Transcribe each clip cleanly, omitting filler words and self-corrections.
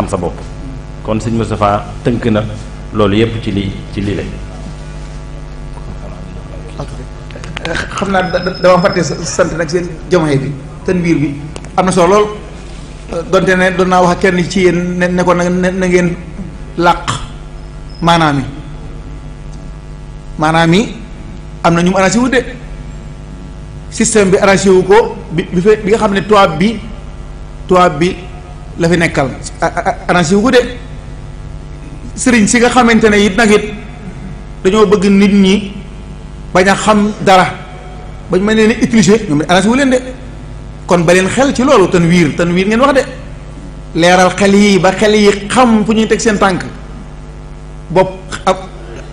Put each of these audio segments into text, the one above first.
xam sa bopp. kon sëñ Moustapha tënk na loolu yépp ci lii la. xam naa dama fàtte sant nag seen jamono bi tanwiir bi am na solo lool donte ne doon naa wax ak kenn ci yéen ne ko na ngeen làq maanaam yi am na ñu mu arrangé wu de système bi arrangé wu ko bi nga xam ne tubaab bi la fi nekkal arrangé wu ko de sëriñ si nga xamante ne it nag it dañoo bëgg nit ñi bañ a xam dara bañ mën leen a utiliser ñoom arrangé wu leen de kon ba leen xel ci loolu tanwiir ngeen wax de leeral xel yi ba xel yi xam fu ñuy teg seen tànk bopp ab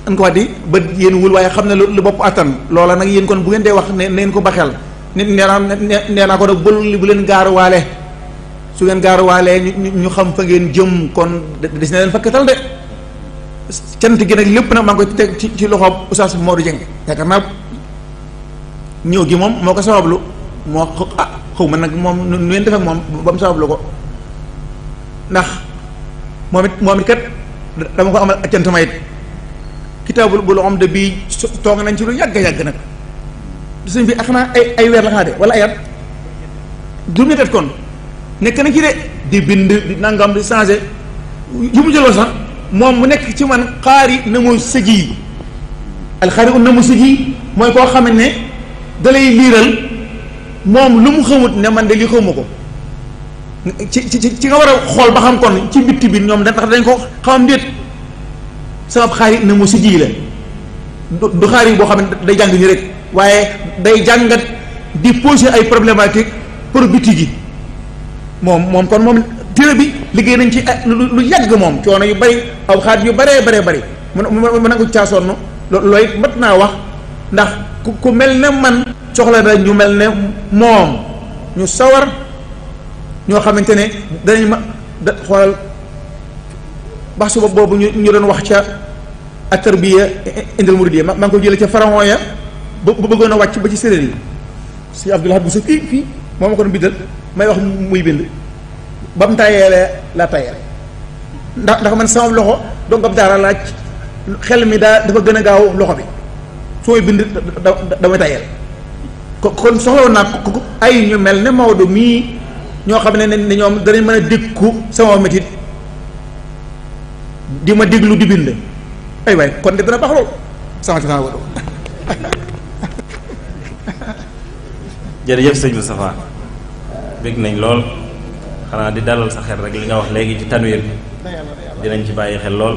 an ko wax di ba yéen wul waaye xam ne lu bopp attan loola nag yéen kon bu ngeen dee wax ne neen ko ba xel nit nee naa ko nag bu leen gaaruwaale su ngeen gaaruwaalee ñu xam fa ngeen jëm kon des na leen fakkatal de cant gi nag lépp nag maa ngi koy teg ci loxoob Oustaz Modou Dieng yaakaar naa ñëw gi moom moo ko sabablu moo xaw ma nag moom nu ngeen def ak moom ba mu sabablu ko ndax moom it kat dama ko amal cant ma it kitaabul bul om de bii toog nañ ci lu yàgg nag sëñ bi xanaa ay weer la xaa de wala ay at juróomi at kon nekk na ci de di bind di nangam di changé yu mu jëloo sax moom mu nekk ci man xaari na mu sëji alxaari un na mu sëji mooy koo xam ne dalay liiral moom lu mu xamut ne man de lii xawma ko ci nga war a xool ba xam kon ci bitti bi ñoom da tax dañ ko xamam déet sabab xaari na mu sëji la du xaari boo xam ne day jàng ni rek waaye day jàngat di poser ay problématique pour bitti gi moom kon moom téere bi liggéey nañ ci lu yàgg moom coono yu bari aw xaat yu baree bari mën na ko caasonn loolu it mat naa wax ndax ku mel ne man soxla na ñu mel ne moom ñu sawar ñoo xamante ne danañ ma xoolal bax suba boobu ñu doon wax ca at-tarbiya indal muridiyya maa ngi ko jëlee ca pharaon ya ba bëggoon a wàcc ba ci séréer yi si Abdoulaye bu sa fii moo ma ko doon bindal may wax muy bind ba mu tayeele la tayeel ndax man sama loxo donc ab daara laaj xel mi dafa gën a gaaw loxo bi sooy bind damay tayeel kon soxla woon naa ko ay ñu mel ne Maodo mii ñoo xam ne ñoom danañ mën a dékku sama métit di ma déglu di bind ay waay kon de dana baax loolu sama wado jërëjëf sëñ Moustapha bég nañ lool xanaa di dalal sa xel rek li nga wax léegi ci tanwiir dinañ ci bàyyi xel lool